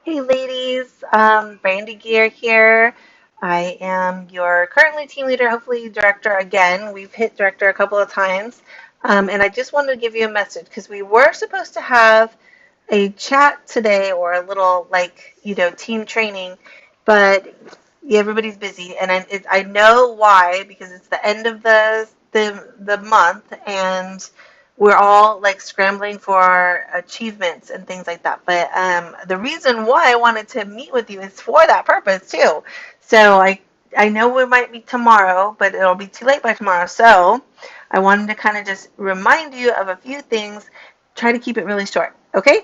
Hey ladies, Brandy Gear here. I am your currently team leader, hopefully director again. We've hit director a couple of times. And I just wanted to give you a message because we were supposed to have a chat today or a little team training, but everybody's busy and I know why because it's the end of the month and we're all like scrambling for our achievements and things like that. But the reason why I wanted to meet with you is for that purpose too. So I know we might meet tomorrow, but it'll be too late by tomorrow. So I wanted to kind of just remind you of a few things. Try to keep it really short, okay?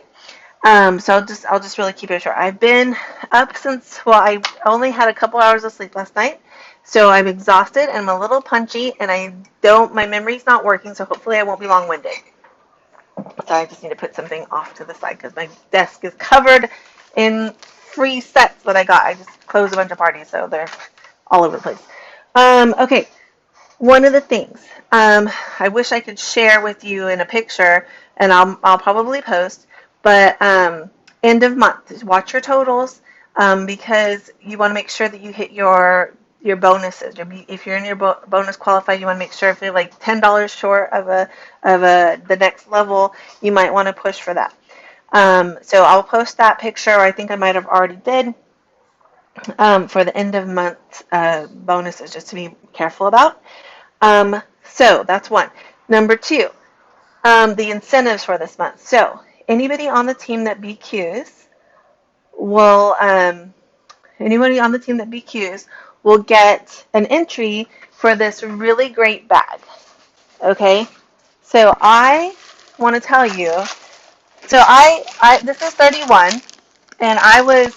So I'll just really keep it short. I've been up since, well, I only had a couple hours of sleep last night, so I'm exhausted and I'm a little punchy, and my memory's not working, so hopefully I won't be long-winded. So I just need to put something off to the side because my desk is covered in free sets that I got. I just closed a bunch of parties, so they're all over the place. Okay, one of the things I wish I could share with you in a picture, and I'll probably post, but end of month, watch your totals because you want to make sure that you hit your bonuses. If you're in your bonus qualified, you want to make sure if you're like $10 short of the next level, you might want to push for that. So I'll post that picture. I think I might have already did for the end of month bonuses, just to be careful about. So that's one. Number two, the incentives for this month. So anybody on the team that BQs will anybody on the team that BQs will get an entry for this really great bag. Okay, so I want to tell you. So I this is 31, and I was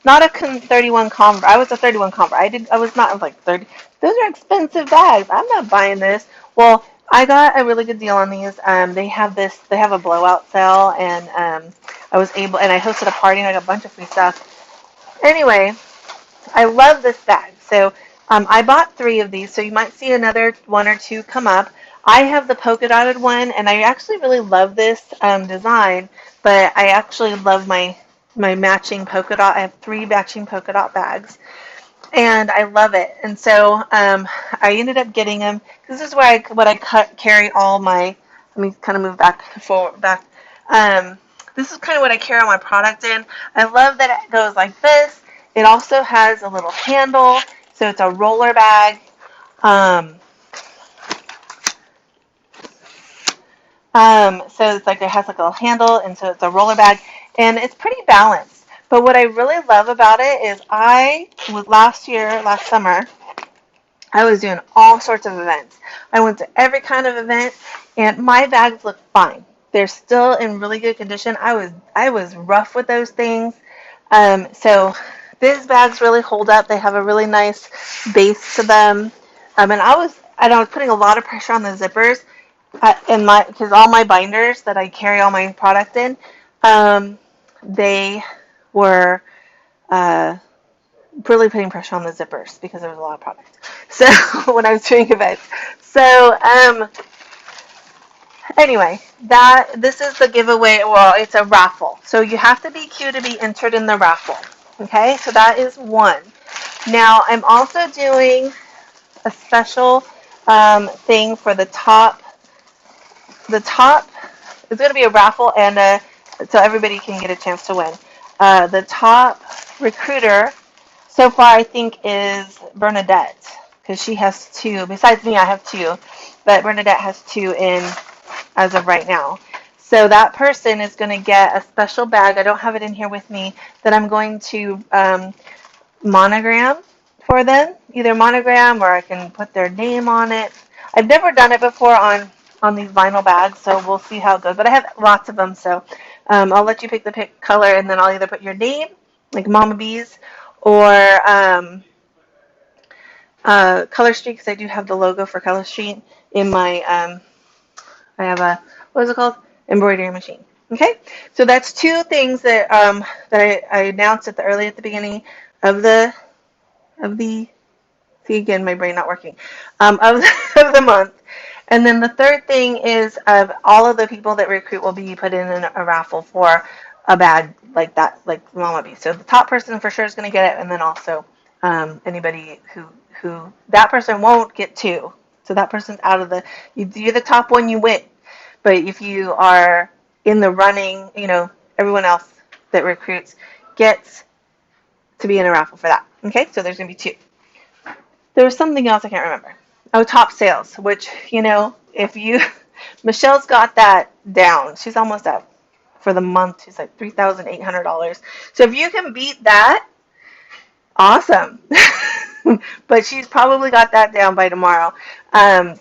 not a 31 convert. I was a 31 convert. I was not like 30. Those are expensive bags. I'm not buying this. Well, I got a really good deal on these. They have a blowout sale, and I hosted a party and I got a bunch of free stuff. Anyway, I love this bag. So I bought 3 of these, so you might see another 1 or 2 come up. I have the polka dotted one, and I actually really love this design, but I actually love my matching polka dot. I have 3 matching polka dot bags, and I love it. And so I ended up getting them. This is where carry all my. Let me kind of move back. This is kind of what I carry all my product in. I love that it goes like this. It also has a little handle, so it's a roller bag. Um, so it's like it has like a little handle, and so it's a roller bag, and it's pretty balanced. But what I really love about it is last summer, I was doing all sorts of events. I went to every kind of event, and my bags look fine. They're still in really good condition. I was rough with those things. So these bags really hold up. They have a really nice base to them. And I was putting a lot of pressure on the zippers because all my binders that I carry all my product in, they were uh, really putting pressure on the zippers because there was a lot of product. So when I was doing events, so anyway, this is the giveaway. Well, it's a raffle, so you have to be Q to be entered in the raffle. Okay, so that is one. Now I'm also doing a special thing for the top. The top is going to be a raffle, and so everybody can get a chance to win. The top recruiter so far, I think, is Bernadette, because she has 2. Besides me, I have 2, but Bernadette has 2 in as of right now. So that person is going to get a special bag. I don't have it in here with me, that I'm going to monogram for them, either monogram or I can put their name on it. I've never done it before on these vinyl bags, so we'll see how it goes. But I have lots of them, so I'll let you pick the color, and then I'll either put your name, like Mama Bees, or Color Street, because I do have the logo for Color Street in my, I have a, what is it called? Embroidery machine. Okay, so that's 2 things that I announced early at the beginning of the see, again, my brain not working, of the month. And then the third thing is all of the people that recruit will be put in a raffle for a bag like that, like Mama Bee. So the top person for sure is going to get it, and then also anybody who that person won't get two. So that person's out of you're the top one, you win. But if you are in the running, everyone else that recruits gets to be in a raffle for that. Okay, so there's going to be two. There was something else I can't remember. Oh, top sales, which, if you, Michelle's got that down. She's almost up for the month. She's like $3,800. So if you can beat that, awesome. But she's probably got that down by tomorrow. And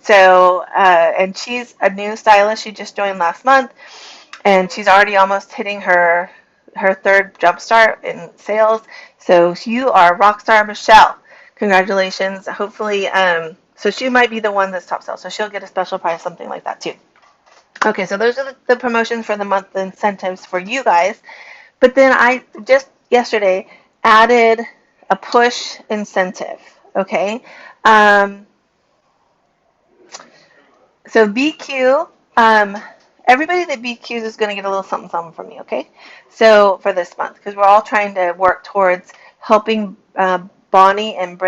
she's a new stylist. She just joined last month, and she's already almost hitting her third jump start in sales. So you are Rockstar Michelle. Congratulations. Hopefully, so she might be the one that's top sale. So she'll get a special price, something like that too. Okay, so those are the promotions for the month, the incentives for you guys. But then I just yesterday added a push incentive. Okay. So BQ, everybody that BQs is going to get a little something, something from me. Okay. So for this month, because we're all trying to work towards helping Bonnie and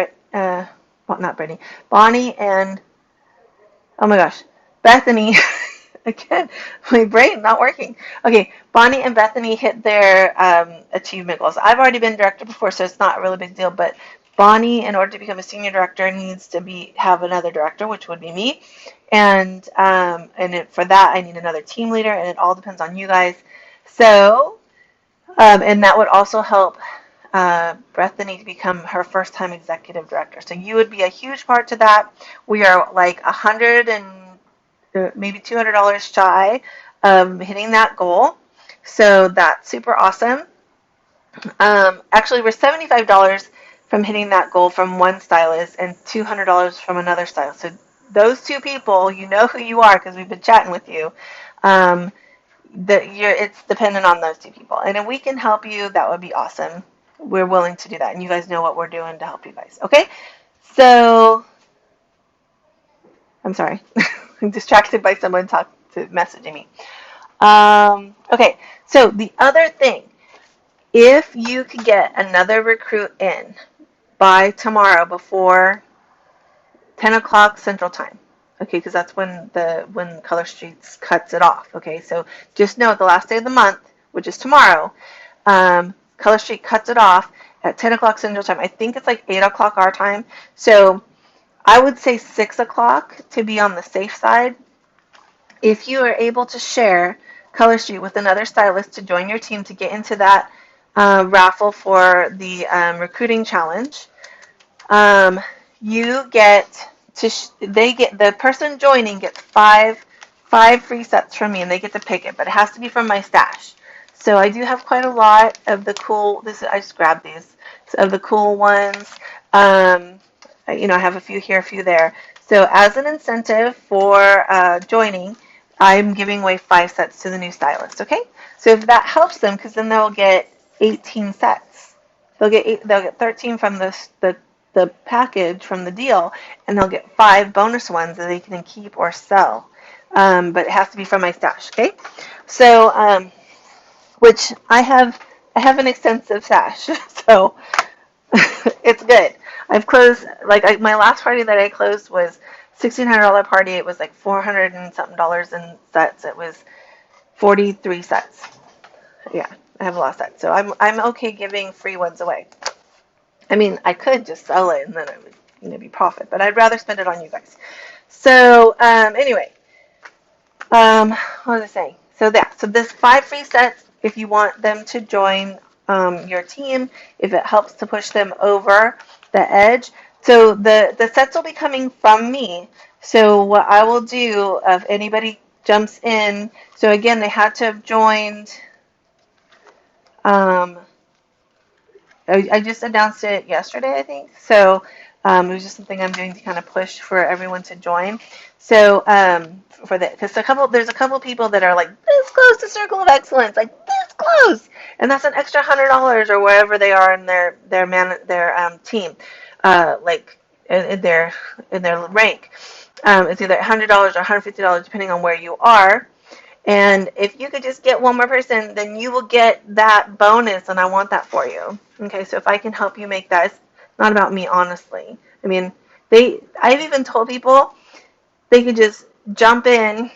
Bonnie and, oh my gosh, Bethany. Again, my brain not working. Okay, Bonnie and Bethany hit their achievement goals. I've already been director before, so it's not a really big deal. But Bonnie, in order to become a senior director, needs to have another director, which would be me. And for that, I need another team leader, and it all depends on you guys. So, and that would also help Bethany to become her first time executive director. So you would be a huge part to that. We are like maybe $200 shy of hitting that goal. So that's super awesome. Actually, we're $75 from hitting that goal from one stylist and $200 from another stylist. So those two people, you know who you are because we've been chatting with you. It's dependent on those two people. And if we can help you, that would be awesome. We're willing to do that. And you guys know what we're doing to help you guys. Okay? So, I'm sorry. I'm distracted by someone messaging me. Okay, so the other thing, if you could get another recruit in by tomorrow before 10 o'clock Central Time, okay, because that's when Color Streets cuts it off, okay, so just know the last day of the month, which is tomorrow, Color Street cuts it off at 10 o'clock Central Time. I think it's like 8 o'clock our time, so I would say 6 o'clock to be on the safe side. If you are able to share Color Street with another stylist to join your team to get into that raffle for the recruiting challenge, you get the person joining gets five free sets from me, and they get to pick it, but it has to be from my stash. So I do have quite a lot of the cool. I just grabbed these of the cool ones. I have a few here, a few there. So as an incentive for joining, I'm giving away 5 sets to the new stylist. Okay, so if that helps them, because then they'll get 18 sets. They'll get 13 from the package from the deal, and they'll get 5 bonus ones that they can keep or sell. But it has to be from my stash. Okay, so which I have an extensive stash, so it's good. I've closed my last party that I closed was $1,600 party. It was like $400 and something in sets. It was 43 sets. Yeah, I have a lot of sets, so I'm okay giving free ones away. I mean, I could just sell it and then it would be profit, but I'd rather spend it on you guys. So anyway, what was I saying? So this 5 free sets if you want them to join your team, if it helps to push them over the edge. So the sets will be coming from me. So what I will do, if anybody jumps in, so again, they had to have joined, I just announced it yesterday, I think. So it was just something I'm doing to kind of push for everyone to join. So because there's a couple people that are like this close to Circle of Excellence, like this close, and that's an extra $100 or wherever they are in their team, like in their rank. It's either $100 or $150 depending on where you are. And if you could just get one more person, then you will get that bonus, and I want that for you. Okay, so if I can help you make that, it's not about me, honestly. I mean, I've even told people they could just jump in,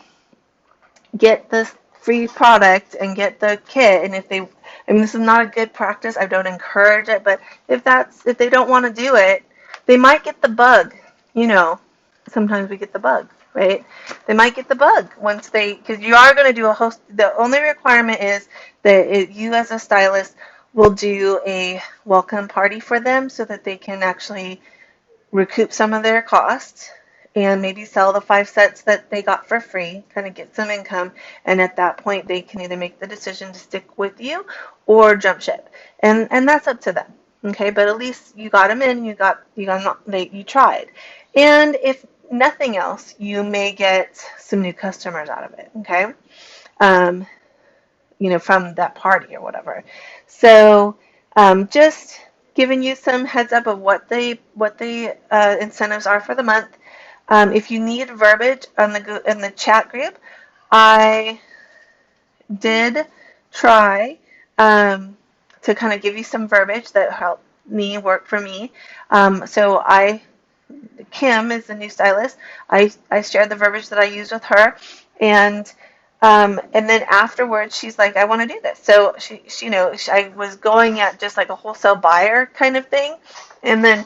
get this free product, and get the kit. And if they, I mean, this is not a good practice. I don't encourage it, but if they don't want to do it, they might get the bug. You know, sometimes we get the bug, right? They might get the bug once because you are going to do a host. The only requirement is that you as a stylist will do a welcome party for them so that they can actually recoup some of their costs and maybe sell the 5 sets that they got for free, kind of get some income, and at that point they can either make the decision to stick with you or jump ship, and that's up to them. Okay, but at least you got them in, you tried, and if nothing else, you may get some new customers out of it. Okay, um, from that party or whatever. So just giving you some heads up of what the incentives are for the month. If you need verbiage in the chat group, I did try to kind of give you some verbiage that helped me work for me. So Kim is the new stylist. I shared the verbiage that I used with her, and then afterwards she's like, I want to do this. So I was going at just like a wholesale buyer kind of thing, and then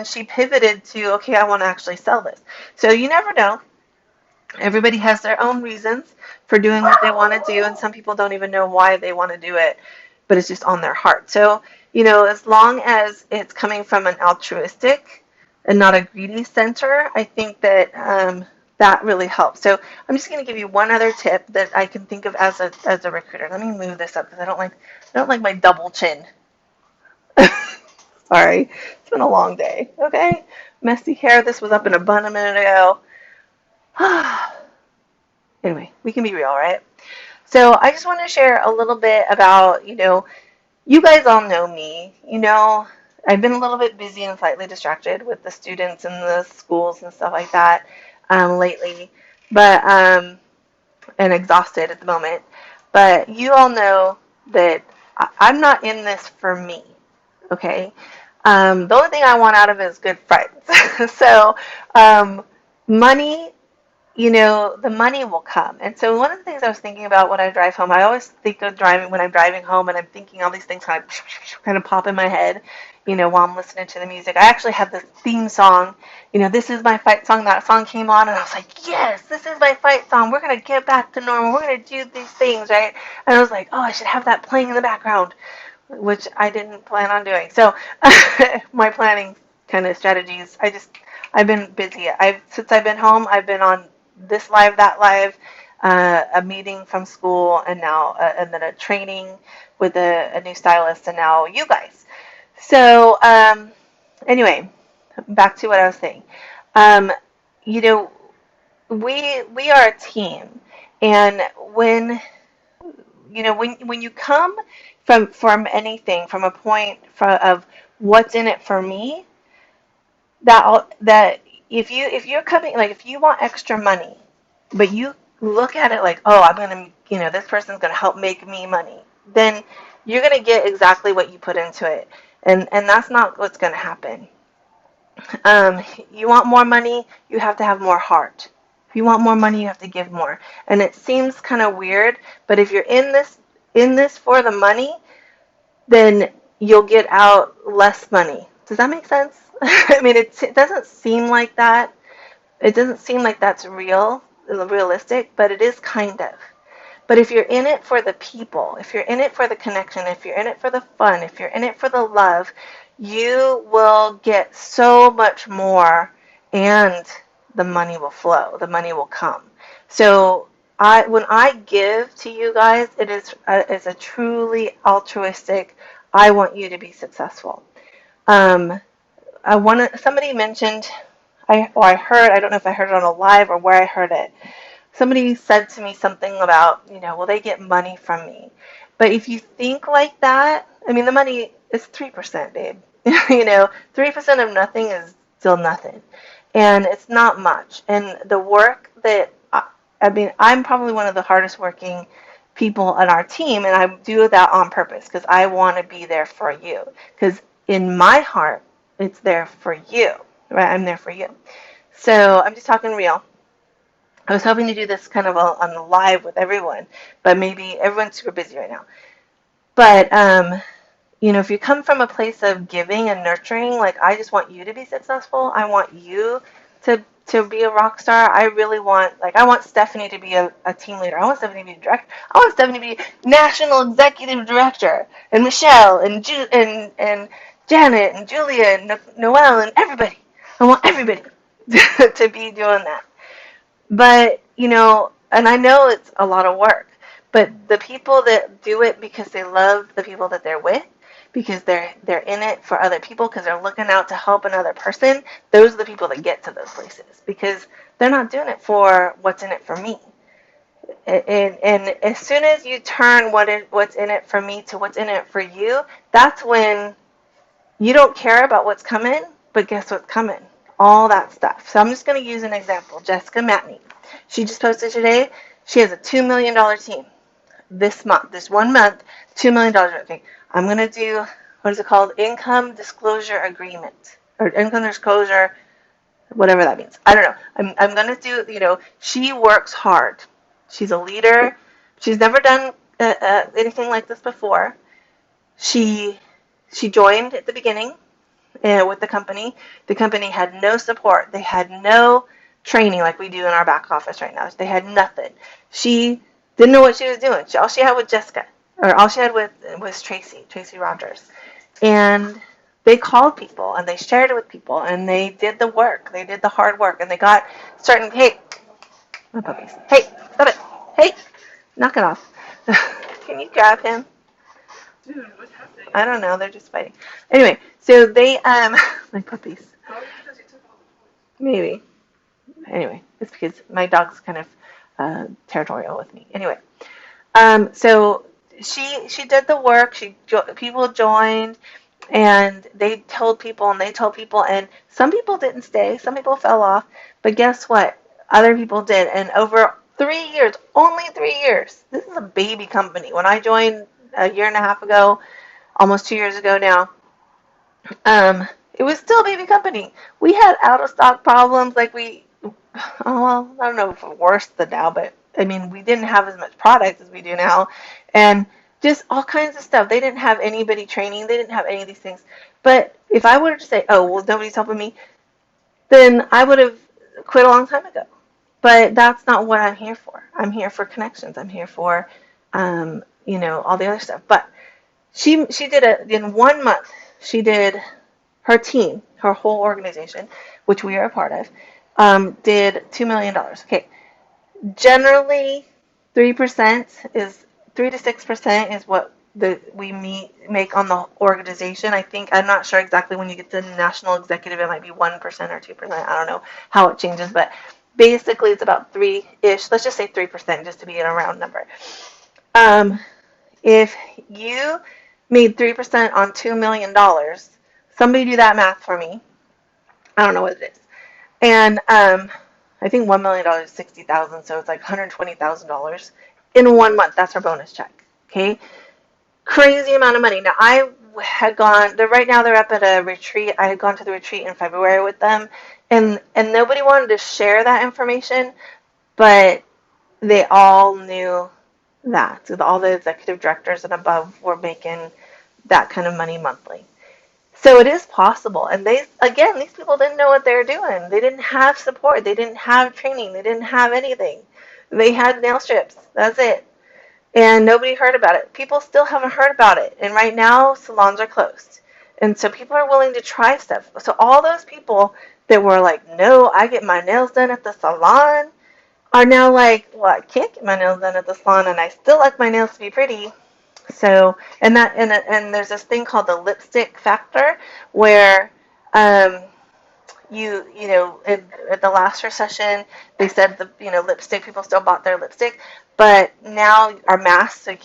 she pivoted to, okay, I want to actually sell this. So you never know. Everybody has their own reasons for doing what they want to do, and some people don't even know why they want to do it, but it's just on their heart. So, as long as it's coming from an altruistic and not a greedy center, I think that that really helps. So I'm just going to give you one other tip that I can think of as a recruiter. Let me move this up because I don't like my double chin. Sorry, it's been a long day. Okay, messy hair. This was up in a bun a minute ago. Anyway, we can be real, right? So I just want to share a little bit about, you guys all know me. I've been a little bit busy and slightly distracted with the students and the schools and stuff like that lately, but and exhausted at the moment. But you all know that I'm not in this for me, okay? The only thing I want out of it is good friends. So money, the money will come. And so one of the things I was thinking about when I drive home, I always think of driving when I'm driving home, and I'm thinking all these things kind of pop in my head, while I'm listening to the music. I actually have this theme song, this is my fight song. That song came on, and I was like, yes, this is my fight song. We're going to get back to normal. We're going to do these things, right? And I was like, oh, I should have that playing in the background, which I didn't plan on doing. So my planning kind of strategies, I've been busy. Since I've been home, I've been on this live, that live, a meeting from school, and now and then a training with a new stylist, and now you guys. So anyway, back to what I was saying. You know, we are a team, and when you come from anything, from a point of what's in it for me, that if you're coming, like, if you want extra money, but you look at it like, oh, I'm gonna, this person's gonna help make me money, then you're gonna get exactly what you put into it, and that's not what's gonna happen. You want more money, you have to have more heart. If you want more money, you have to give more. And it seems kind of weird, but if you're in this for the money, then you'll get out less money. Does that make sense? I mean, it doesn't seem like that. It doesn't seem like that's realistic, but it is kind of. But if you're in it for the people, if you're in it for the connection, if you're in it for the fun, if you're in it for the love, you will get so much more, and the money will flow. The money will come. So when I give to you guys, it's a truly altruistic. I want you to be successful. Somebody mentioned, I don't know if I heard it on a live or where I heard it. Somebody said to me something about, will they get money from me? But if you think like that, I mean, the money is 3%, babe. 3% of nothing is still nothing. And it's not much. And the work that I mean, I'm probably one of the hardest working people on our team, and I do that on purpose because I want to be there for you. Because in my heart, it's there for you, right? I'm there for you. So I'm just talking real. I was hoping to do this kind of on the live with everyone, but maybe everyone's super busy right now. But if you come from a place of giving and nurturing, like I just want you to be successful. I want you to be a rock star. I really want, like, I want Stephanie to be a team leader. I want Stephanie to be a director. I want Stephanie to be national executive director, and Michelle and Janet and Julia and Noelle and everybody. I want everybody to be doing that. But, and I know it's a lot of work, but the people that do it because they love the people that they're with, because they're in it for other people, because they're looking out to help another person, those are the people that get to those places, because they're not doing it for what's in it for me. And as soon as you turn what's in it for me to what's in it for you, that's when you don't care about what's coming, but guess what's coming? All that stuff. So I'm just going to use an example. Jessica Matney. She just posted today. She has a $2 million team this month. This 1 month, $2 million. Okay. I'm going to do, what is it called? Income disclosure agreement. Or income disclosure, whatever that means. I don't know. I'm going to do, she works hard. She's a leader. She's never done anything like this before. She joined at the beginning with the company. The company had no support. They had no training like we do in our back office right now. They had nothing. She didn't know what she was doing. All she had was Jessica, or all she had was Tracy Rogers. And they called people, and they shared it with people, and they did the work. They did the hard work, and they got certain, hey, my puppies. Hey, stop it. Hey, knock it off. Can you grab him? Dude, what's happening? I don't know. They're just fighting. Anyway, so they, my puppies. Probably because you took all the Maybe. Anyway, it's because my dog's kind of territorial with me. Anyway, so she did the work. People joined, and they told people, and some people didn't stay. Some people fell off. But guess what? Other people did, and over 3 years, only 3 years. This is a baby company. When I joined a year and a half ago, almost 2 years ago now, it was still a baby company. We had out of stock problems, like well, I don't know if it's worse than now, but I mean, we didn't have as much product as we do now, and just all kinds of stuff. They didn't have anybody training. They didn't have any of these things. But if I were to say, oh, well, nobody's helping me, then I would have quit a long time ago. But that's not what I'm here for. I'm here for connections. I'm here for, all the other stuff. But she did it in 1 month. She did her team, her whole organization, which we are a part of, did $2 million. Okay. Generally, 3% to 6% is what we make on the organization. I'm not sure exactly when you get to national executive, it might be 1% or 2%. I don't know how it changes, but basically it's about 3-ish. Let's just say 3% just to be in a round number. If you made 3% on $2 million, somebody do that math for me. I don't know what it is. And I think $1 million is $60,000, so it's like $120,000 in 1 month. That's our bonus check. Okay, crazy amount of money. Now I had gone. Right now they're up at a retreat. I had gone to the retreat in February with them, and nobody wanted to share that information, but they all knew that. So all the executive directors and above were making that kind of money monthly. So it is possible. And these people didn't know what they were doing. They didn't have support. They didn't have training. They didn't have anything. They had nail strips. That's it. And nobody heard about it. People still haven't heard about it. And right now, salons are closed. And so people are willing to try stuff. So all those people that were like, no, I get my nails done at the salon, are now like, well, I can't get my nails done at the salon, and I still like my nails to be pretty. So, and there's this thing called the lipstick factor, where at the last recession, they said lipstick, people still bought their lipstick, but now our masks, so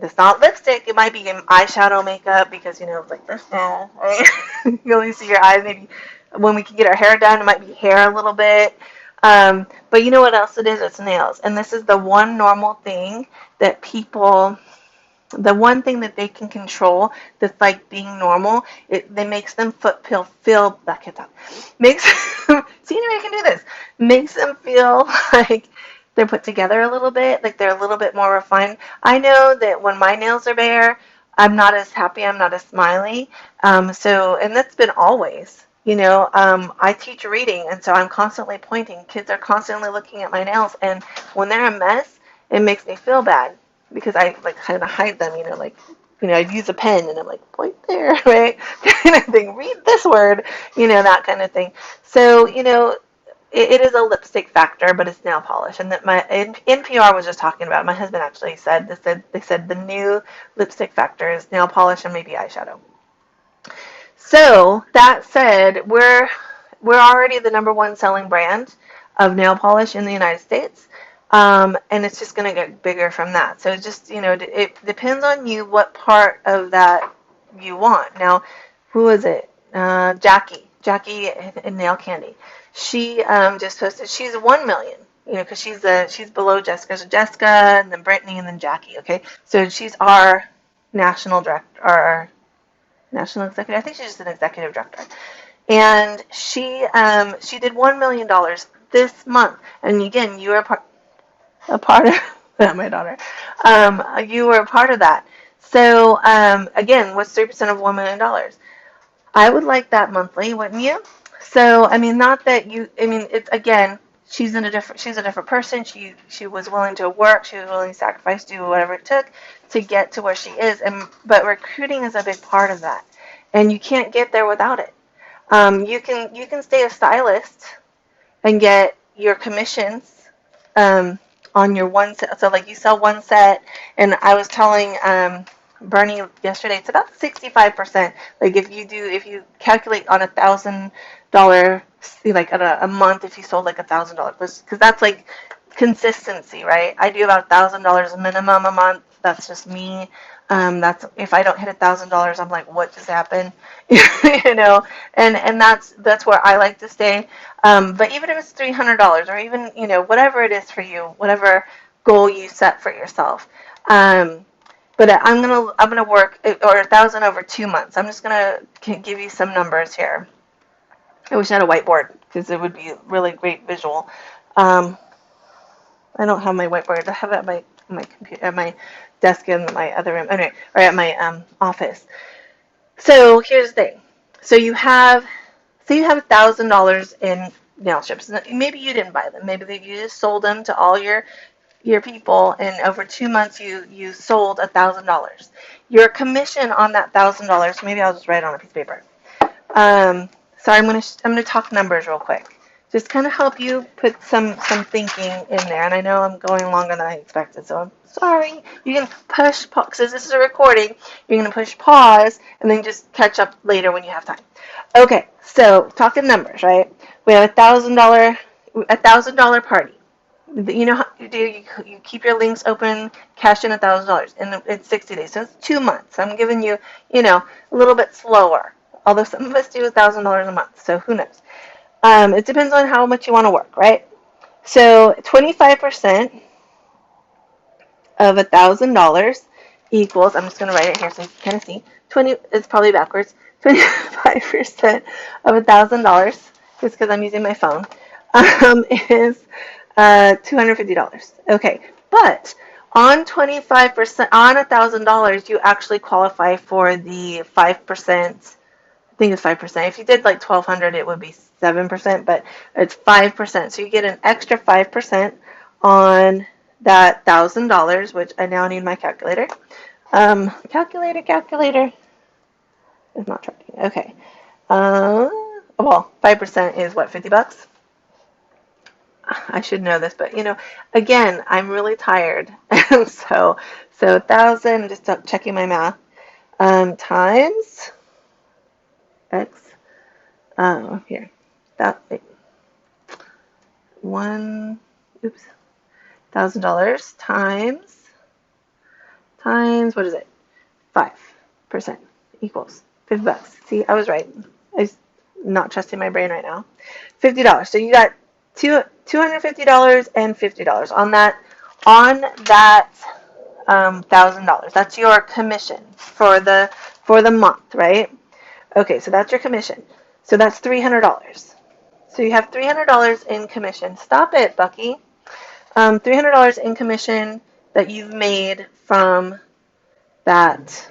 it's not lipstick, it might be eyeshadow makeup, because it's like this now, right? You only see your eyes. Maybe when we can get our hair done, it might be hair a little bit. But you know what else it is? It's nails. And this is the one normal thing that people, the one thing that they can control that's like being normal, it makes them feel that can't talk. Makes see, you know, you can do this. Makes them feel like they're put together a little bit, like they're a little bit more refined. I know that when my nails are bare, I'm not as happy, I'm not as smiley. And that's been always. You know, I teach reading, and so I'm constantly pointing. Kids are constantly looking at my nails, and when they're a mess, it makes me feel bad because I like kind of hide them. I'd use a pen, and I'm like, point there, right? Kind of thing. Read this word, that kind of thing. So, it is a lipstick factor, but it's nail polish. And that my NPR was just talking about. My husband actually said they said the new lipstick factor is nail polish and maybe eyeshadow. So that said, we're already the number one selling brand of nail polish in the United States, and it's just going to get bigger from that. So just it depends on you what part of that you want. Now, who is it? Jackie in Nail Candy. She just posted. She's 1 million. Because she's below Jessica. So Jessica, and then Brittany, and then Jackie. Okay, so she's our national director, our national executive. I think she's just an executive director, and she did $1 million this month. And again, you are a part of that. My daughter, you were a part of that. So again, what's 3% of $1 million? I would like that monthly, wouldn't you? So I mean, not that you. I mean, it's again. She's a different person. She was willing to work. She was willing to sacrifice, do whatever it took to get to where she is. But recruiting is a big part of that, and you can't get there without it. You can stay a stylist and get your commissions on your one set. So like you sell one set, and I was telling Bernie yesterday, it's about 65%. Like if you calculate on $1,000, like a month, if you sold like $1,000, because that's like consistency, right? I do about $1,000 minimum a month. That's just me. That's if I don't hit $1,000, I'm like, what just happened? And that's where I like to stay. But even if it's $300 or even whatever it is for you, whatever goal you set for yourself. But I'm gonna work or 1,000 over 2 months. I'm just gonna give you some numbers here. I wish I had a whiteboard because it would be really great visual. I don't have my whiteboard. I have it at my computer, at my desk in my other room. Anyway, or at my office. So here's the thing. So you have $1,000 in nail strips. Maybe you didn't buy them. Maybe you just sold them to all your people, and over 2 months you sold $1,000. Your commission on that $1,000. Maybe I'll just write it on a piece of paper. So I'm gonna talk numbers real quick. Just kind of help you put some thinking in there. And I know I'm going longer than I expected, so I'm sorry. You can push pause, because this is a recording. You're gonna push pause and then just catch up later when you have time. Okay, so talking numbers, right? We have $1,000 party. You know how you do. You keep your links open, cash in $1,000, and it's 60 days. So it's 2 months. I'm giving you, a little bit slower. Although some of us do $1,000 a month, so who knows? It depends on how much you want to work, right? So 25% of $1,000 equals. I'm just going to write it here so you can kind of see. It's probably backwards. 25% of $1,000, just because I'm using my phone, is $250. Okay, but on 25% on $1,000, you actually qualify for the 5%. I think it's 5%. If you did like 1,200, it would be 7%, but it's 5%. So you get an extra 5% on that $1,000, which I now need my calculator. Calculator is not tracking. Okay. Well, 5% is what, $50? I should know this, but again, I'm really tired. so 1,000, just checking my math, times X, here, that, wait, $1,000 times, what is it? 5% equals $50. See, I was right. I'm not trusting my brain right now. $50. So you got $250 and $50 on that $1,000. That's your commission for the month, right? Okay, so that's your commission. So that's $300. So you have $300 in commission. Stop it, Bucky. $300 in commission that you've made from that.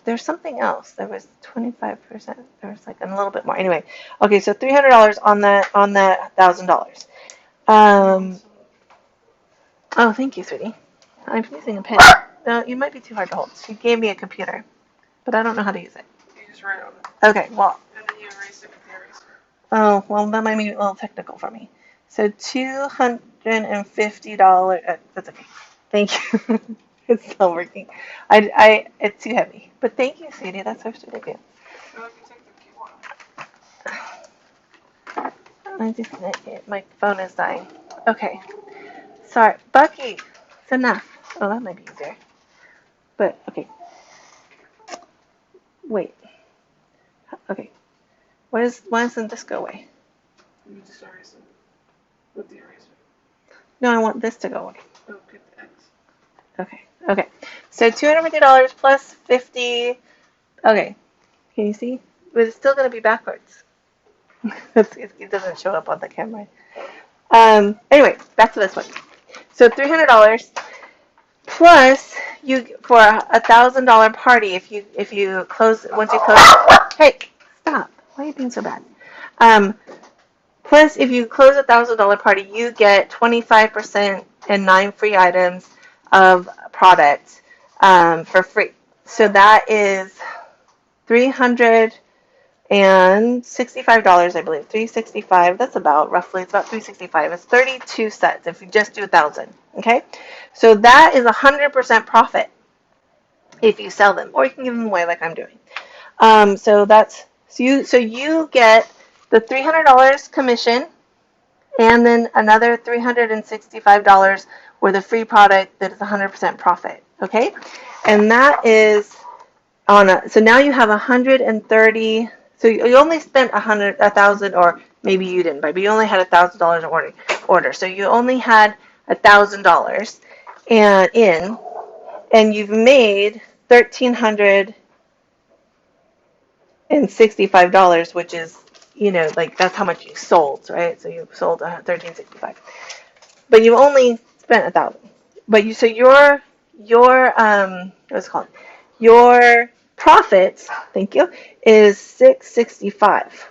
There's something else. There was 25%. There was like a little bit more. Anyway, okay, so $300 on that $1,000. Oh, thank you, sweetie. I'm using a pen. No, you might be too hard to hold. She gave me a computer, but I don't know how to use it. You just write on it. Okay, well. And then you erase it with the eraser. Oh, well, that might be a little technical for me. So $250. That's okay. Thank you. It's still working. It's too heavy. But thank you, sweetie. That's so sweet of you. So if you take the keyboard. My phone is dying. Okay. Sorry. Bucky, it's enough. Oh, that might be easier. But, okay. Wait. Okay. Why doesn't this go away? You just erase it with the eraser. No, I want this to go away. Oh, get the X. Okay. So $250 plus 50. Okay. Can you see? But it's still going to be backwards. It doesn't show up on the camera. Anyway, back to this one. So $300 plus you for a $1,000 party if you close once you close. Hey, stop! Why are you being so bad? Plus, if you close a $1,000 party, you get 25% and 9 free items of product for free. So that is $365, I believe. $365. That's about roughly. It's about $365. It's 32 sets if you just do 1,000. Okay, so that is 100% profit if you sell them, or you can give them away like I'm doing. So you get the $300 commission, and then another $365 worth of free product that is 100% profit. Okay, and that is so now you have 130. So you only spent 1,000, or maybe you didn't, but you only had $1,000 in order. So you only had $1,000 and you've made $1,365, which is, like that's how much you sold, right? So you sold $1,365, but you only spent 1,000. But your what's it called? Your profits, thank you, is $665.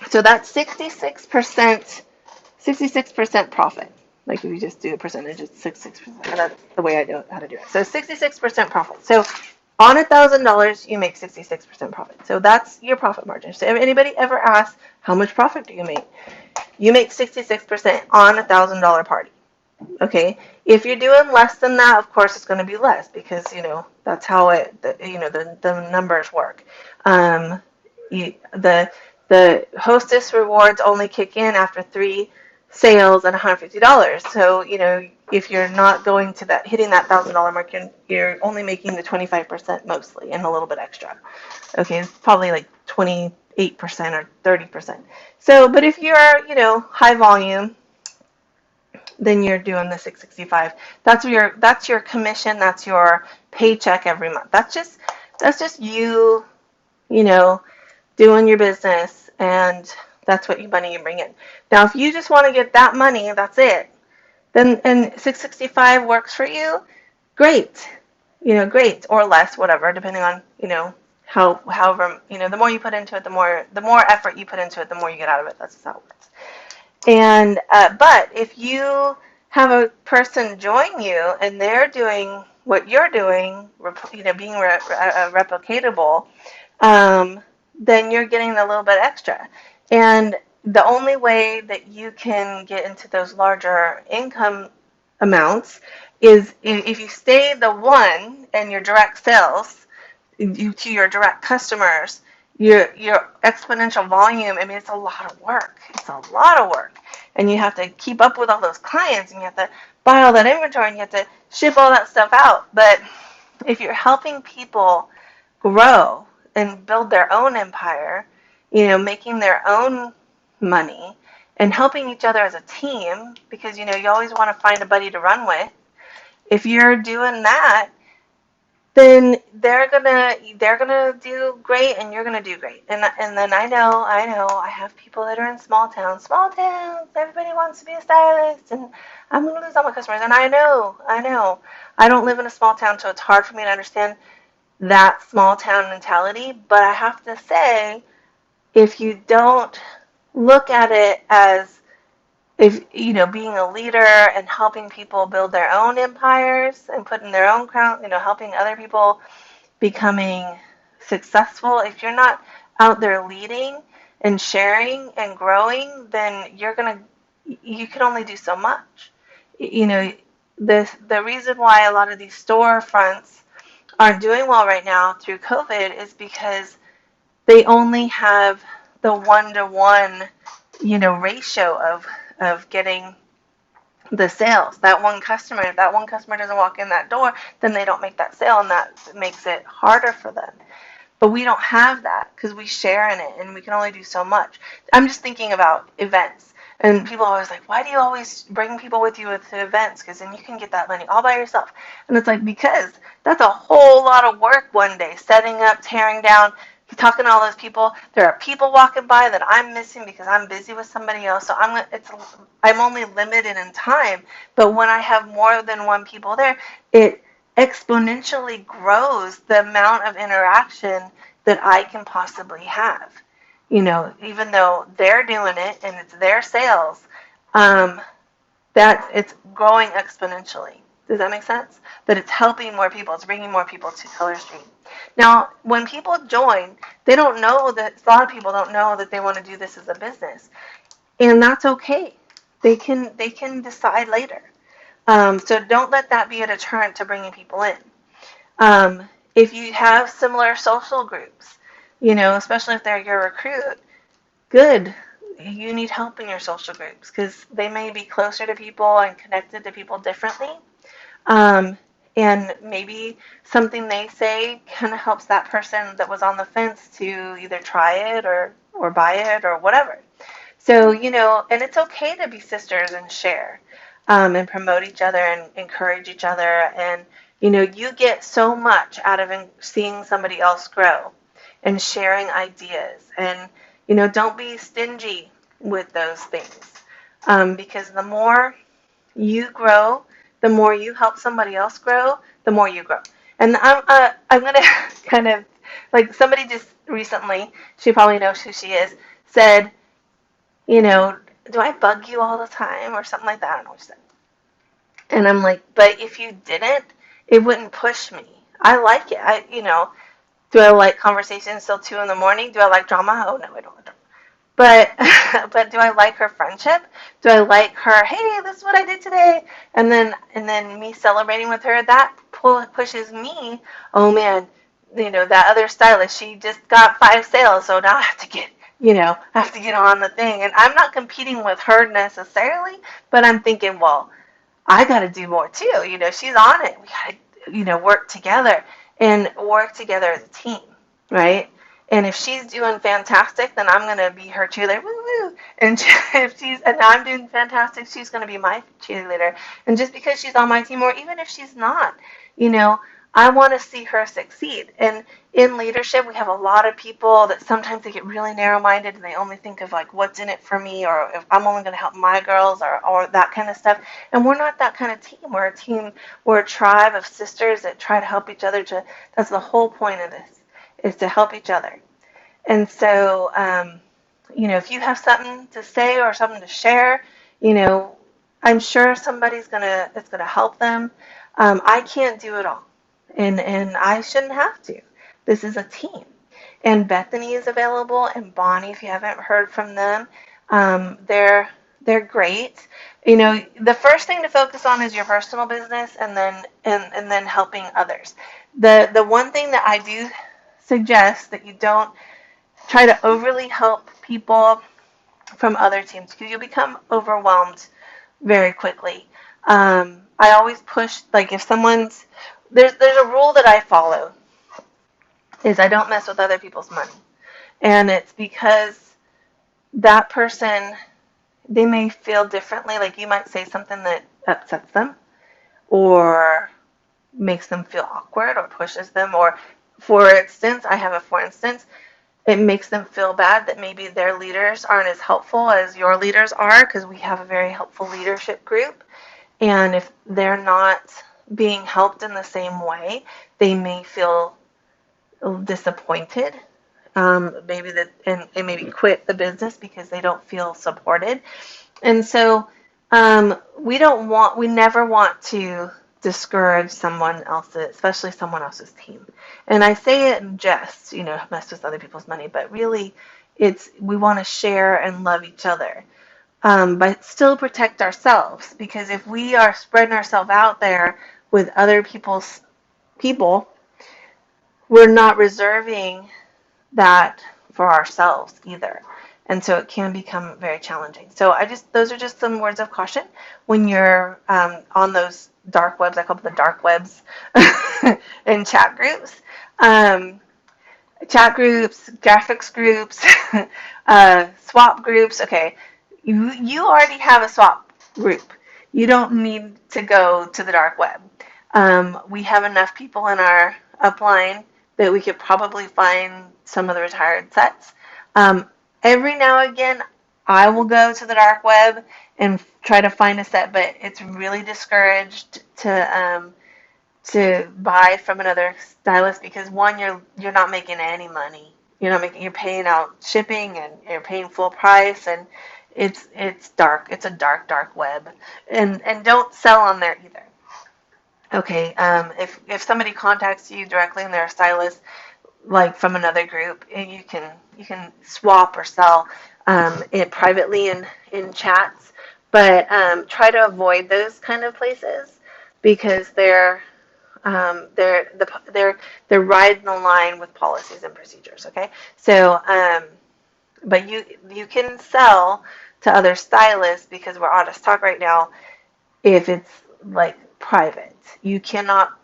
So that's 66% profit. Like if you just do a percentage, it's 66%. That's the way I know how to do it. So 66% profit. So on $1,000, you make 66% profit. So that's your profit margin. So if anybody ever asks, how much profit do you make? You make 66% on $1,000 party. Okay. If you're doing less than that, of course, it's going to be less because that's how the numbers work. The hostess rewards only kick in after 3 sales at $150. So, if you're not going to hitting that $1,000 mark, you're only making the 25% mostly and a little bit extra. Okay, it's probably like 28% or 30%. So, but if you're, high volume, then you're doing the $665. That's your commission. That's your paycheck every month. That's just you, doing your business, and that's what money you bring in. Now, if you just want to get that money, that's it. Then and $665 works for you. Great, great, or less, whatever, depending on however the more you put into it, the more effort you put into it, the more you get out of it. That's how it works. And but if you have a person join you and they're doing what you're doing, being replicatable, then you're getting a little bit extra. And the only way that you can get into those larger income amounts is if you stay the one in your direct sales to your direct customers. Your exponential volume, I mean, it's a lot of work. And you have to keep up with all those clients, and you have to buy all that inventory, and you have to ship all that stuff out. But if you're helping people grow and build their own empire, making their own money and helping each other as a team, because, you always want to find a buddy to run with. If you're doing that, then they're gonna do great, and you're gonna do great. And then I have people that are in small towns. Small towns, everybody wants to be a stylist, and I'm gonna lose all my customers. And I know. I don't live in a small town, so it's hard for me to understand that small town mentality. But I have to say, if you don't look at it as, if being a leader and helping people build their own empires and putting their own crown, helping other people becoming successful, if you're not out there leading and sharing and growing, then you can only do so much. The reason why a lot of these storefronts aren't doing well right now through COVID is because they only have the 1-to-1, ratio of getting the sales. If that one customer doesn't walk in that door, then they don't make that sale, and that makes it harder for them. But we don't have that because we share in it, and we can only do so much. I'm just thinking about events, and people are always like, why do you always bring people with you with the events? Because then you can get that money all by yourself. And it's like, because that's a whole lot of work one day, setting up, tearing down, talking to all those people. There are people walking by that I'm missing because I'm busy with somebody else. So I'm only limited in time. But when I have more than one people there, it exponentially grows the amount of interaction that I can possibly have. Even though they're doing it and it's their sales, that it's growing exponentially. Does that make sense? That it's helping more people. It's bringing more people to Color Street. Now, when people join, they don't know that, a lot of people don't know that they want to do this as a business. And that's okay. They can decide later. So don't let that be a deterrent to bringing people in. If you have similar social groups, especially if they're your recruit, good. You need help in your social groups because they may be closer to people and connected to people differently. And maybe something they say kind of helps that person that was on the fence to either try it or buy it or whatever. So, and it's okay to be sisters and share, and promote each other and encourage each other. And, you get so much out of seeing somebody else grow and sharing ideas. And, don't be stingy with those things, because the more you grow, the more you help somebody else grow, the more you grow. And I'm going to kind of, like, somebody just recently, she probably knows who she is, said, do I bug you all the time or something like that? I don't know what she said. And I'm like, but if you didn't, it wouldn't push me. I like it. Do I like conversations till 2 a.m? Do I like drama? Oh, no, I don't. But but do I like her friendship? Do I like her, hey, this is what I did today? And then me celebrating with her, that pushes me, oh man, that other stylist, she just got 5 sales, so now I have to get on the thing. And I'm not competing with her necessarily, but I'm thinking, well, I got to do more too. She's on it. We got to, work together as a team, right? And if she's doing fantastic, then I'm going to be her cheerleader. Woo woo. And and I'm doing fantastic, she's going to be my cheerleader. And just because she's on my team, or even if she's not, I want to see her succeed. And in leadership, we have a lot of people that sometimes they get really narrow-minded and they only think of like what's in it for me, or if I'm only going to help my girls, or that kind of stuff. And we're not that kind of team. We're a team. We're a tribe of sisters that try to help each other. That's the whole point of this, is to help each other. And so, if you have something to say or something to share, I'm sure it's gonna help them. I can't do it all, and I shouldn't have to. This is a team, and Bethany is available, and Bonnie, if you haven't heard from them, they're great. The first thing to focus on is your personal business, and then helping others. The one thing that I do suggest that you don't try to overly help people from other teams, because you'll become overwhelmed very quickly. I always push, like, if someone's, there's a rule that I follow, is I don't mess with other people's money. And it's because that person, they may feel differently. Like you might say something that upsets them or makes them feel awkward or pushes them. Or, for instance, for instance, it makes them feel bad that maybe their leaders aren't as helpful as your leaders are, because we have a very helpful leadership group. And if they're not being helped in the same way, they may feel disappointed. And maybe quit the business because they don't feel supported. And so we never want to discourage someone else's, especially someone else's team. And I say it in jest, mess with other people's money, but really we want to share and love each other. But still protect ourselves, because if we are spreading ourselves out there with other people's people, we're not reserving that for ourselves either. And so it can become very challenging. So those are just some words of caution when you're on those dark webs. I call them the dark webs in chat groups. Chat groups, graphics groups, swap groups. Okay, you already have a swap group. You don't need to go to the dark web. We have enough people in our upline that we could probably find some of the retired sets. Every now and again, I will go to the dark web and try to find a set, but it's really discouraged to buy from another stylist, because one, you're not making any money. You're paying out shipping and you're paying full price, and it's dark. It's a dark web, and don't sell on there either. Okay, if somebody contacts you directly and they're a stylist, like from another group, you can swap or sell it privately in chats, but try to avoid those kind of places, because they're riding the line with policies and procedures. Okay, so but you can sell to other stylists, because we're on a stock right now. If it's like private, you cannot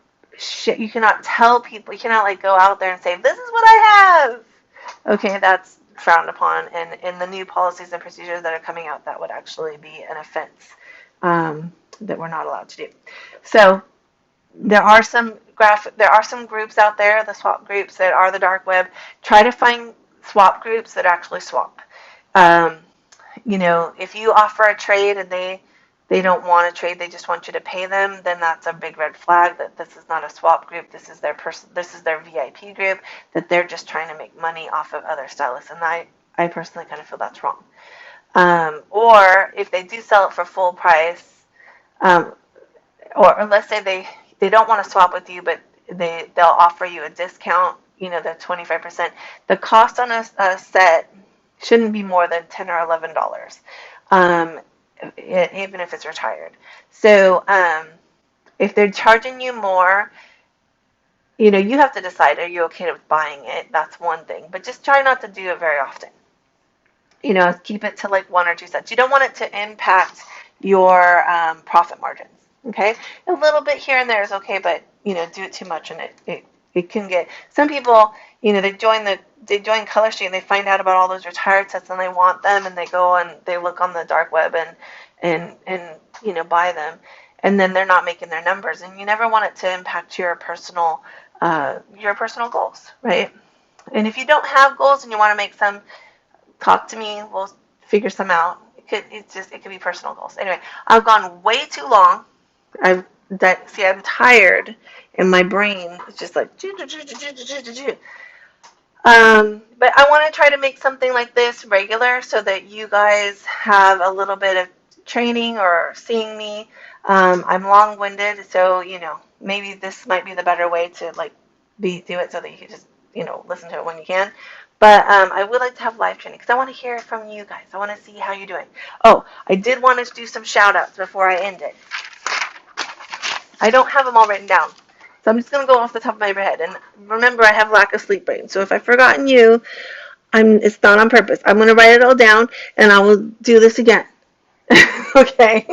tell people. You cannot like go out there and say, this is what I have. Okay, that's frowned upon, and in the new policies and procedures that are coming out, that would actually be an offense that we're not allowed to do. So there are some groups out there, the swap groups that are the dark web. Try to find swap groups that actually swap. Um, if you offer a trade and they don't want to trade, they just want you to pay them, then that's a big red flag that this is not a swap group. This is their VIP group, that they're just trying to make money off of other stylists. And I personally kind of feel that's wrong. Or if they do sell it for full price, or let's say they don't want to swap with you, but they'll offer you a discount, the 25%. The cost on a set shouldn't be more than $10 or $11, even if it's retired. So if they're charging you more, you have to decide, are you okay with buying it? That's one thing. But just try not to do it very often. Keep it to like 1 or 2 sets. You don't want it to impact your profit margins. Okay, a little bit here and there is okay, but do it too much and it can get, some people, they join Color Street and they find out about all those retired sets and they want them, and they go and they look on the dark web and buy them, and then they're not making their numbers, and you never want it to impact your personal goals, right? And if you don't have goals and you want to make some, talk to me. We'll figure some out. It could be personal goals. Anyway, I've gone way too long. I'm tired, and my brain is just like. But I want to try to make something like this regular, so that you guys have a little bit of training or seeing me. I'm long-winded, so maybe this might be the better way to do it, so that you can just listen to it when you can. But I would like to have live training, because I want to hear from you guys. I want to see how you're doing. Oh, I did want to do some shout-outs before I end it. I don't have them all written down, so I'm just going to go off the top of my head. And remember, I have lack of sleep brain, so if I've forgotten you, it's not on purpose. I'm going to write it all down, and I will do this again. Okay?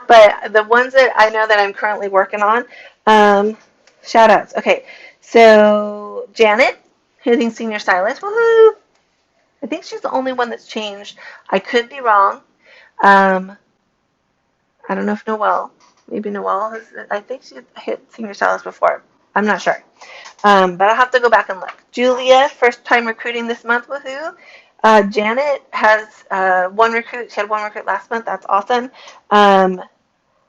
But the ones that I know that I'm currently working on, shout-outs. Okay, so Janet, hitting senior stylist, woohoo! I think she's the only one that's changed. I could be wrong. Um, I don't know if Noelle, maybe Noelle has, I think she hit senior stylist before. I'm not sure. But I'll have to go back and look. Julia, first time recruiting this month, woohoo. Janet has one recruit. She had one recruit last month. That's awesome.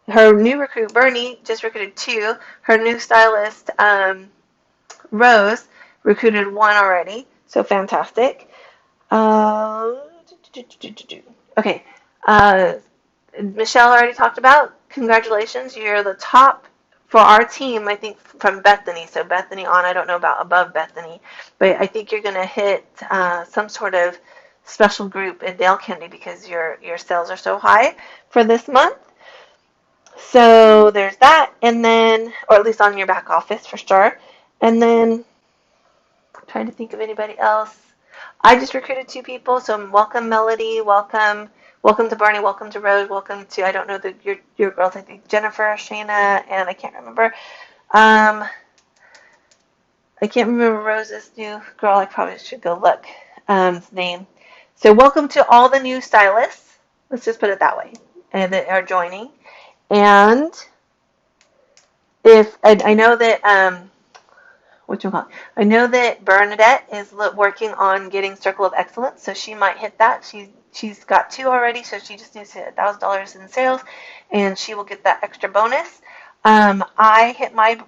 Her new recruit, Bernie, just recruited two. Her new stylist, Rose, recruited one already. So fantastic. Uh, okay. Michelle already talked about. Congratulations. You're the top for our team, I think, from Bethany. So Bethany on, I don't know about above Bethany, but I think you're going to hit some sort of special group in Dale County because your sales are so high for this month. So there's that, and then, or at least on your back office for sure. And then, I'm trying to think of anybody else. I just recruited two people, so welcome Melody, welcome to Barney, welcome to Rose, welcome to, I don't know your girls, I think Jennifer, Shayna, and I can't remember. I can't remember Rose's new girl. I probably should go look name. So welcome to all the new stylists. Let's just put it that way, and that are joining. And if I know that I know that Bernadette is working on getting Circle of Excellence, so she might hit that. She's got two already, so she just needs to hit $1,000 in sales, and she will get that extra bonus. I hit my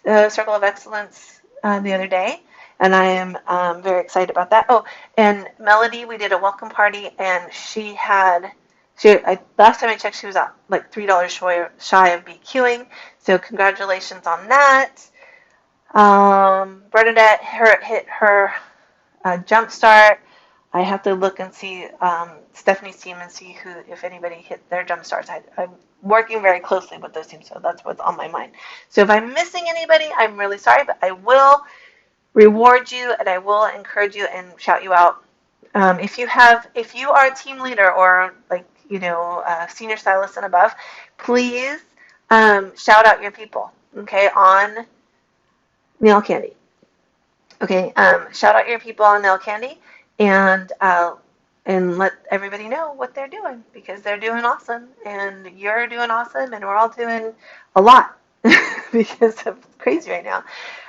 Circle of Excellence the other day, and I am very excited about that. Oh, and Melody, we did a welcome party, and last time I checked, she was at like $3 shy of BQing, so congratulations on that. Bernadette hit her jump start. I have to look and see Stephanie's team and see if anybody hit their jump starts. I'm working very closely with those teams, so that's what's on my mind. So if I'm missing anybody, I'm really sorry, but I will reward you and I will encourage you and shout you out. If you are a team leader or senior stylist and above, please shout out your people, okay, on Nail Candy. Okay, shout out your people on Nail Candy and let everybody know what they're doing because they're doing awesome and you're doing awesome and we're all doing a lot because it's crazy right now.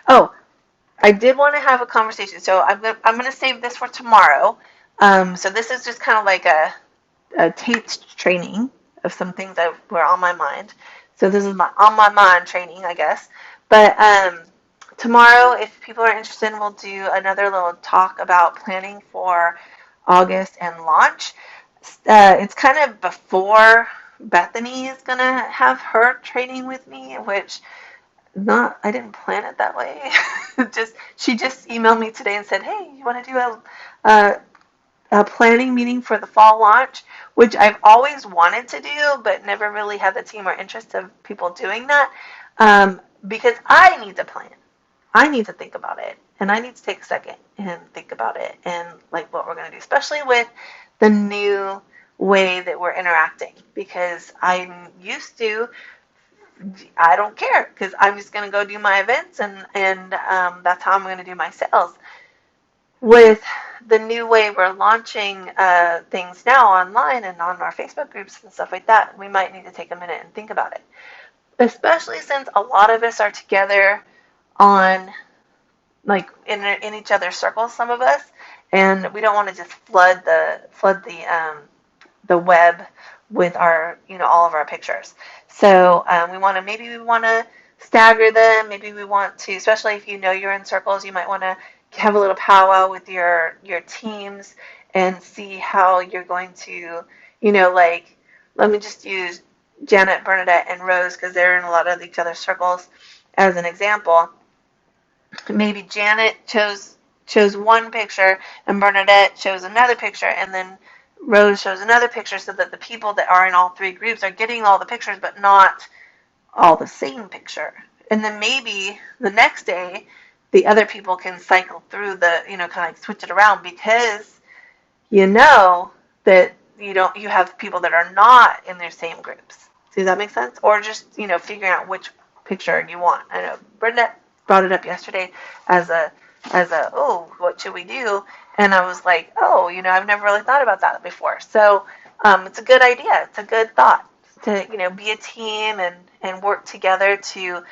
Oh, I did want to have a conversation, so I'm gonna save this for tomorrow. So this is just kind of like a taped training of some things that were on my mind. So this is my on my mind training, I guess. But tomorrow, if people are interested, we'll do another little talk about planning for August and launch. It's kind of before Bethany is gonna have her training with me, which I didn't plan it that way. She just emailed me today and said, "Hey, you want to do a planning meeting for the fall launch?" Which I've always wanted to do, but never really had the team or interest of people doing that because I need to plan. I need to think about it, and I need to take a second and think about it and like what we're going to do, especially with the new way that we're interacting because I'm used to I don't care because I'm just going to go do my events and that's how I'm going to do my sales. With the new way we're launching things now online and on our Facebook groups and stuff like that, we might need to take a minute and think about it. Especially since a lot of us are together on like in each other's circles, some of us, and we don't want to just flood the web with our all of our pictures. So we want to stagger them. Maybe we want to, especially if you're in circles, you might want to have a little powwow with your teams and see how you're going to like let me just use Janet, Bernadette, and Rose because they're in a lot of each other's circles as an example. Maybe Janet chose one picture and Bernadette chose another picture and then Rose shows another picture so that the people that are in all three groups are getting all the pictures but not all the same picture. And then maybe the next day the other people can cycle through the, kind of like switch it around because that you have people that are not in their same groups. Does that make sense? Or just, figuring out which picture you want. I know Bernadette brought it up yesterday as a as a, oh, what should we do? And I was like, oh, I've never really thought about that before. So it's a good idea. It's a good thought to, be a team and work together to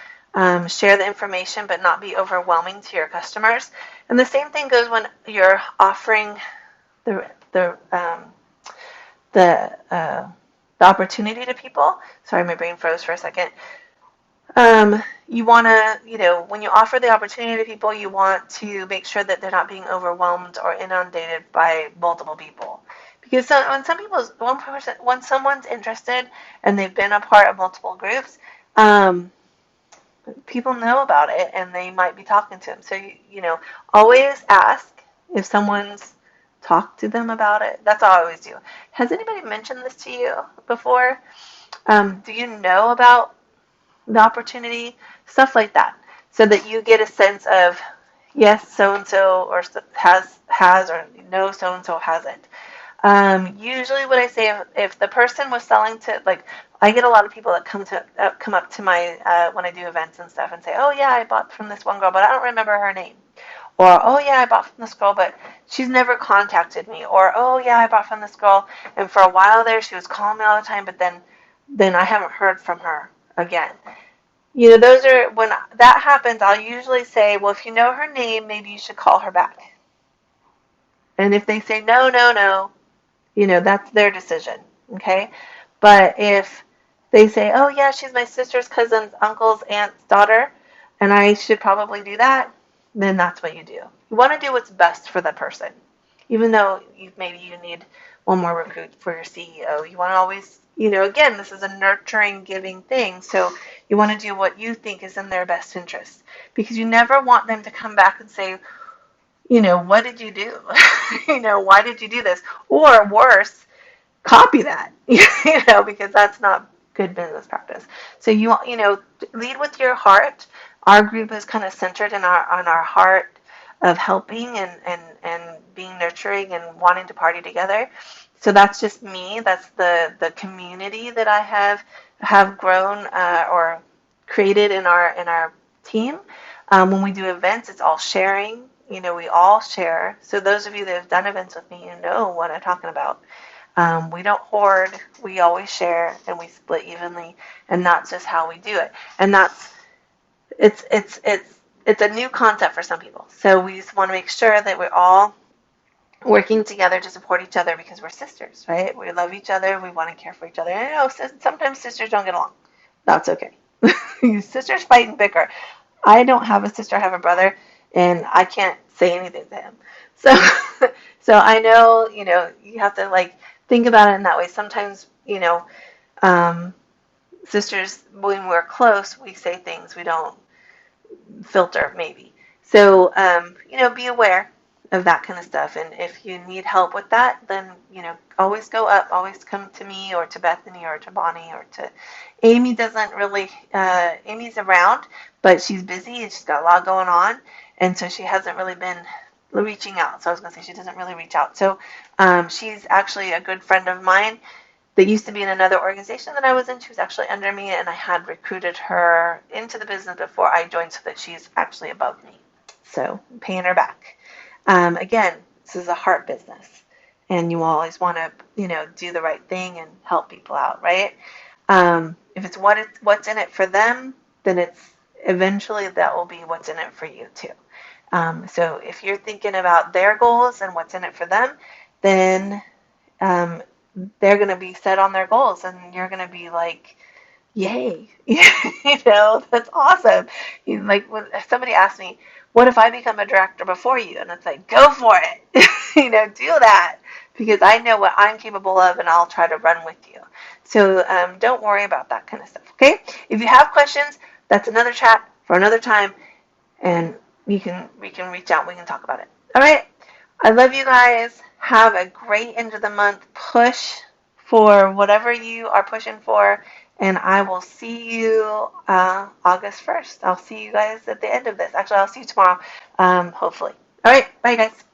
share the information, but not be overwhelming to your customers. And the same thing goes when you're offering the the um, the uh, the opportunity to people. Sorry, my brain froze for a second. You want to, when you offer the opportunity to people, you want to make sure that they're not being overwhelmed or inundated by multiple people. Because when someone's interested and they've been a part of multiple groups, um, people know about it and they might be talking to them. So, always ask if someone's talked to them about it. That's all I always do. Has anybody mentioned this to you before? Do you know about the opportunity? Stuff like that. So that you get a sense of, yes, so-and-so or has or no, so-and-so hasn't. Usually what I say, if the person was selling to, like, I get a lot of people that come up to my, when I do events and stuff and say, oh yeah, I bought from this one girl, but I don't remember her name. Or, oh yeah, I bought from this girl, but she's never contacted me. Or, oh yeah, I bought from this girl, and for a while there, she was calling me all the time, but then I haven't heard from her again. Those are, when that happens, I'll usually say, well, if you know her name, maybe you should call her back. And if they say no, no, no, that's their decision, okay? But if they say, oh yeah, she's my sister's cousin's uncle's aunt's daughter, and I should probably do that, then that's what you do. You want to do what's best for the person. Even though maybe you need one more recruit for your CEO, you want to always, again, this is a nurturing, giving thing, so you want to do what you think is in their best interest. Because you never want them to come back and say, what did you do? Why did you do this? Or worse, copy that, because that's not good business practice. So lead with your heart. Our group is kind of centered on our heart of helping and being nurturing and wanting to party together. So that's just me. That's the community that I have grown or created in our team. When we do events, it's all sharing. We all share. So those of you that have done events with me, you know what I'm talking about. We don't hoard. We always share and we split evenly, and that's just how we do it. And it's a new concept for some people. So we just want to make sure that we're all working together to support each other because we're sisters, right? We love each other. We want to care for each other. And I know sometimes sisters don't get along. That's okay. Sisters fight and bicker. I don't have a sister. I have a brother, and I can't say anything to him. So, so I know, you have to think about it in that way. Sometimes, sisters, when we're close, we say things we don't filter, maybe. So, be aware of that kind of stuff. And if you need help with that, then, always go up, always come to me or to Bethany or to Bonnie or to Amy. Doesn't really, Amy's around, but she's busy and she's got a lot going on. And so she hasn't really been reaching out. So I was going to say she doesn't really reach out. So she's actually a good friend of mine that used to be in another organization that I was in. She was actually under me, and I had recruited her into the business before I joined so that she's actually above me. So I'm paying her back. Again, this is a heart business, and you always want to, do the right thing and help people out, right? If it's what's in it for them, then it's eventually that will be what's in it for you too. So if you're thinking about their goals and what's in it for them, then they're going to be set on their goals, and you're going to be like, yay, that's awesome. Like when somebody asked me, what if I become a director before you? And it's like, go for it. Do that, because I know what I'm capable of, and I'll try to run with you. So don't worry about that kind of stuff, okay? If you have questions, that's another chat for another time, and we can reach out. We can talk about it. All right. I love you guys. Have a great end of the month. Push for whatever you are pushing for, and I will see you August 1st. I'll see you guys at the end of this. Actually, I'll see you tomorrow, hopefully. All right. Bye, guys.